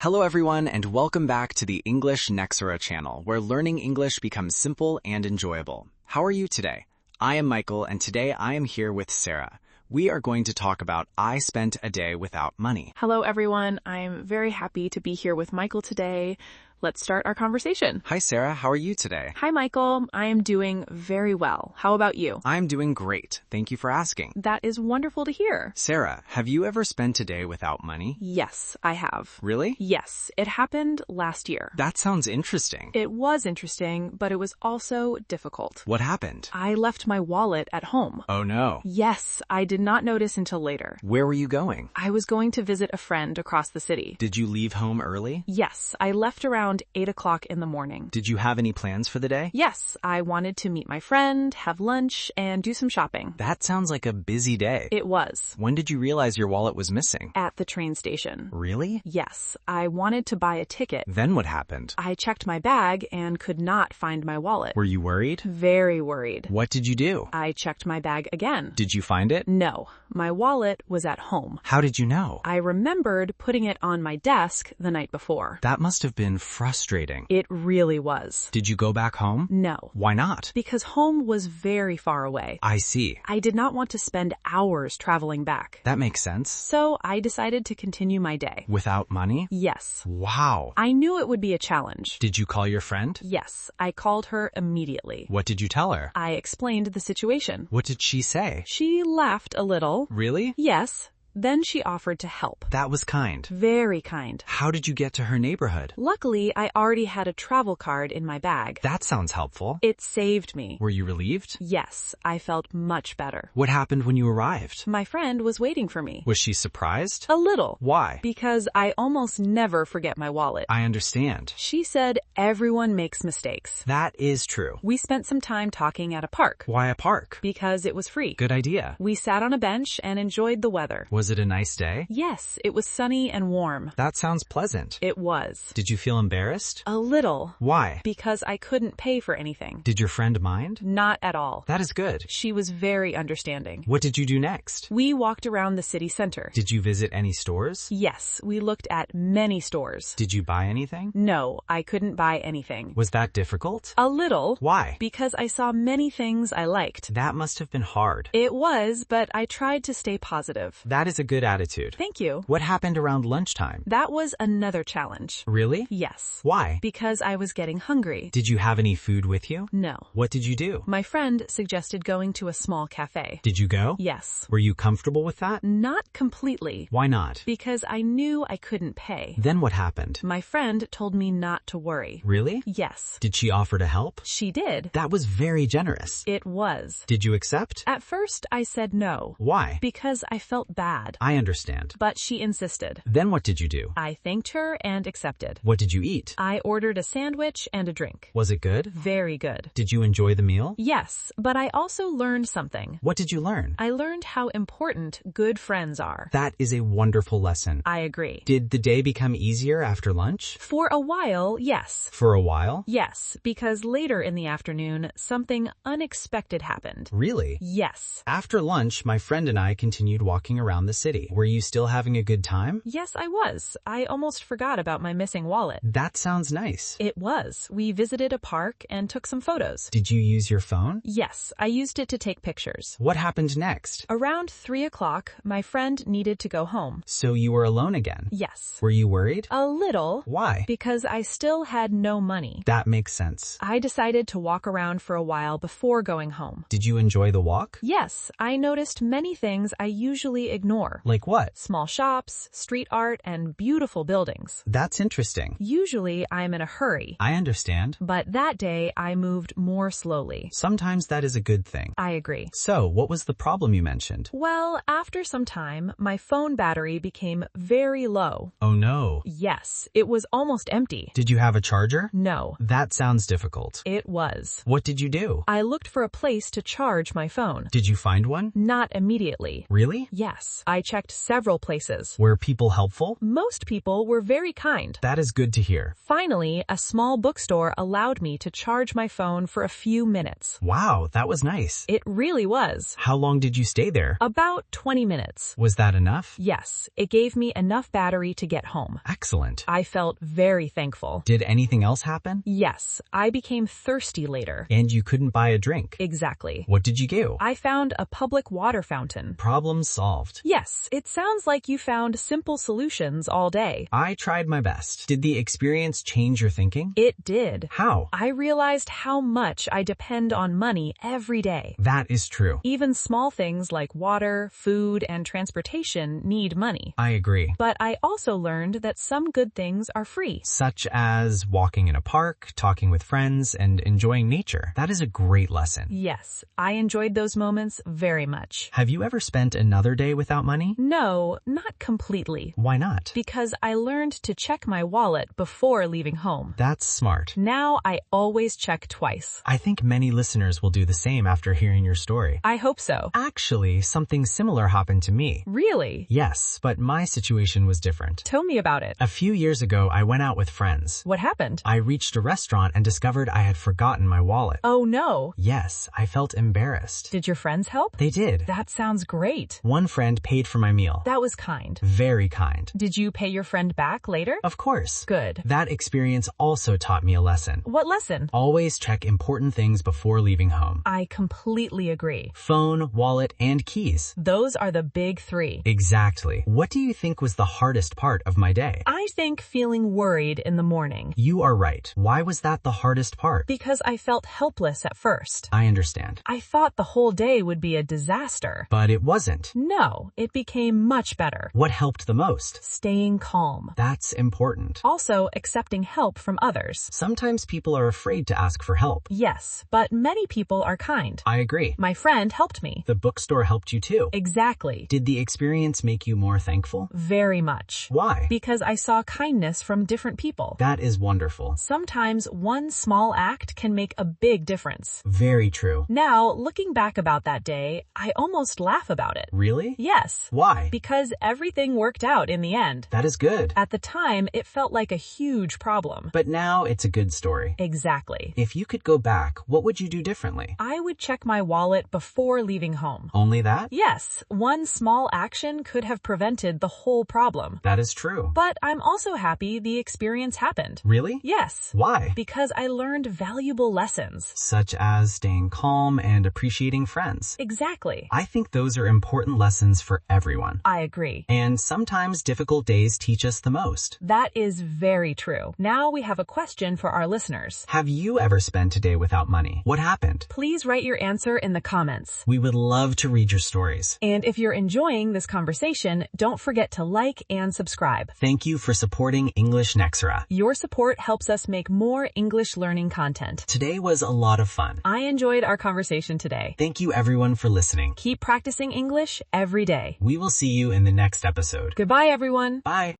Hello everyone and welcome back to the English Nexora channel, where learning English becomes simple and enjoyable. How are you today? I am Michael and today I am here with Sarah. We are going to talk about I spent a day without money. Hello everyone, I'm very happy to be here with Michael today. Let's start our conversation. Hi Sarah, how are you today? Hi Michael, I am doing very well. How about you? I'm doing great. Thank you for asking. That is wonderful to hear. Sarah, have you ever spent a day without money? Yes, I have. Really? Yes, it happened last year. That sounds interesting. It was interesting, but it was also difficult. What happened? I left my wallet at home. Oh no. Yes, I did not notice until later. Where were you going? I was going to visit a friend across the city. Did you leave home early? Yes, I left around 8 o'clock in the morning. Did you have any plans for the day? Yes, I wanted to meet my friend, have lunch, and do some shopping. That sounds like a busy day. It was. When did you realize your wallet was missing? At the train station. Really? Yes, I wanted to buy a ticket. Then what happened? I checked my bag and could not find my wallet. Were you worried? Very worried. What did you do? I checked my bag again. Did you find it? No, my wallet was at home. How did you know? I remembered putting it on my desk the night before. That must have been frustrating. It really was. Did you go back home? No. Why not? Because home was very far away. I see. I did not want to spend hours traveling back. That makes sense. So I decided to continue my day. Without money? Yes. Wow. I knew it would be a challenge. Did you call your friend? Yes, I called her immediately. What did you tell her? I explained the situation. What did she say? She laughed a little. Really? Yes. Then she offered to help. That was kind. Very kind. How did you get to her neighborhood? Luckily, I already had a travel card in my bag. That sounds helpful. It saved me. Were you relieved? Yes, I felt much better. What happened when you arrived? My friend was waiting for me. Was she surprised? A little. Why? Because I almost never forget my wallet. I understand. She said everyone makes mistakes. That is true. We spent some time talking at a park. Why a park? Because it was free. Good idea. We sat on a bench and enjoyed the weather. Was it a nice day? Yes, it was sunny and warm. That sounds pleasant. It was. Did you feel embarrassed? A little. Why? Because I couldn't pay for anything. Did your friend mind? Not at all. That is good. She was very understanding. What did you do next? We walked around the city center. Did you visit any stores? Yes, we looked at many stores. Did you buy anything? No, I couldn't buy anything. Was that difficult? A little. Why? Because I saw many things I liked. That must have been hard. It was, but I tried to stay positive. That is a good attitude. Thank you. What happened around lunchtime? That was another challenge. Really? Yes. Why? Because I was getting hungry. Did you have any food with you? No. What did you do? My friend suggested going to a small cafe. Did you go? Yes. Were you comfortable with that? Not completely. Why not? Because I knew I couldn't pay. Then what happened? My friend told me not to worry. Really? Yes. Did she offer to help? She did. That was very generous. It was. Did you accept? At first, I said no. Why? Because I felt bad. I understand. But she insisted. Then what did you do? I thanked her and accepted. What did you eat? I ordered a sandwich and a drink. Was it good? Very good. Did you enjoy the meal? Yes, but I also learned something. What did you learn? I learned how important good friends are. That is a wonderful lesson. I agree. Did the day become easier after lunch? For a while, yes. For a while? Yes, because later in the afternoon, something unexpected happened. Really? Yes. After lunch, my friend and I continued walking around the city. Were you still having a good time? Yes, I was. I almost forgot about my missing wallet. That sounds nice. It was. We visited a park and took some photos. Did you use your phone? Yes, I used it to take pictures. What happened next? Around 3 o'clock, my friend needed to go home. So you were alone again? Yes. Were you worried? A little. Why? Because I still had no money. That makes sense. I decided to walk around for a while before going home. Did you enjoy the walk? Yes, I noticed many things I usually ignore. Like what? Small shops, street art, and beautiful buildings. That's interesting. Usually, I'm in a hurry. I understand. But that day, I moved more slowly. Sometimes that is a good thing. I agree. So, what was the problem you mentioned? Well, after some time, my phone battery became very low. Oh no. Yes, it was almost empty. Did you have a charger? No. That sounds difficult. It was. What did you do? I looked for a place to charge my phone. Did you find one? Not immediately. Really? Yes. Yes, I checked several places. Were people helpful? Most people were very kind. That is good to hear. Finally, a small bookstore allowed me to charge my phone for a few minutes. Wow, that was nice. It really was. How long did you stay there? About 20 minutes. Was that enough? Yes, it gave me enough battery to get home. Excellent. I felt very thankful. Did anything else happen? Yes, I became thirsty later. And you couldn't buy a drink? Exactly. What did you do? I found a public water fountain. Problem solved. Yes, it sounds like you found simple solutions all day. I tried my best. Did the experience change your thinking? It did. How? I realized how much I depend on money every day. That is true. Even small things like water, food, and transportation need money. I agree. But I also learned that some good things are free. Such as walking in a park, talking with friends, and enjoying nature. That is a great lesson. Yes, I enjoyed those moments very much. Have you ever spent another day without money? No, not completely. Why not? Because I learned to check my wallet before leaving home. That's smart. Now I always check twice. I think many listeners will do the same after hearing your story. I hope so. Actually, something similar happened to me. Really? Yes, but my situation was different. Tell me about it. A few years ago, I went out with friends. What happened? I reached a restaurant and discovered I had forgotten my wallet. Oh no. Yes, I felt embarrassed. Did your friends help? They did. That sounds great. One friend paid for my meal. That was kind. Very kind. Did you pay your friend back later? Of course. Good. That experience also taught me a lesson. What lesson? Always check important things before leaving home. I completely agree. Phone, wallet, and keys. Those are the big three. Exactly. What do you think was the hardest part of my day? I think feeling worried in the morning. You are right. Why was that the hardest part? Because I felt helpless at first. I understand. I thought the whole day would be a disaster. But it wasn't. No, it became much better. What helped the most? Staying calm. That's important. Also, accepting help from others. Sometimes people are afraid to ask for help. Yes, but many people are kind. I agree. My friend helped me. The bookstore helped you too. Exactly. Did the experience make you more thankful? Very much. Why? Because I saw kindness from different people. That is wonderful. Sometimes one small act can make a big difference. Very true. Now, looking back about that day, I almost laugh about it. Really? Yes. Why? Because everything worked out in the end. That is good. At the time, it felt like a huge problem. But now it's a good story. Exactly. If you could go back, what would you do differently? I would check my wallet before leaving home. Only that? Yes, one small action could have prevented the whole problem. That is true. But I'm also happy the experience happened. Really? Yes. Why? Because I learned valuable lessons. Such as staying calm and appreciating friends. Exactly. I think those are important lessons for everyone. I agree. And sometimes difficult days teach us the most. That is very true. Now we have a question for our listeners. Have you ever spent a day without money? What happened? Please write your answer in the comments. We would love to read your stories. And if you're enjoying this conversation, don't forget to like and subscribe. Thank you for supporting English Nexora. Your support helps us make more English learning content. Today was a lot of fun. I enjoyed our conversation today. Thank you everyone for listening. Keep practicing English every day. We will see you in the next episode. Goodbye, everyone. Bye.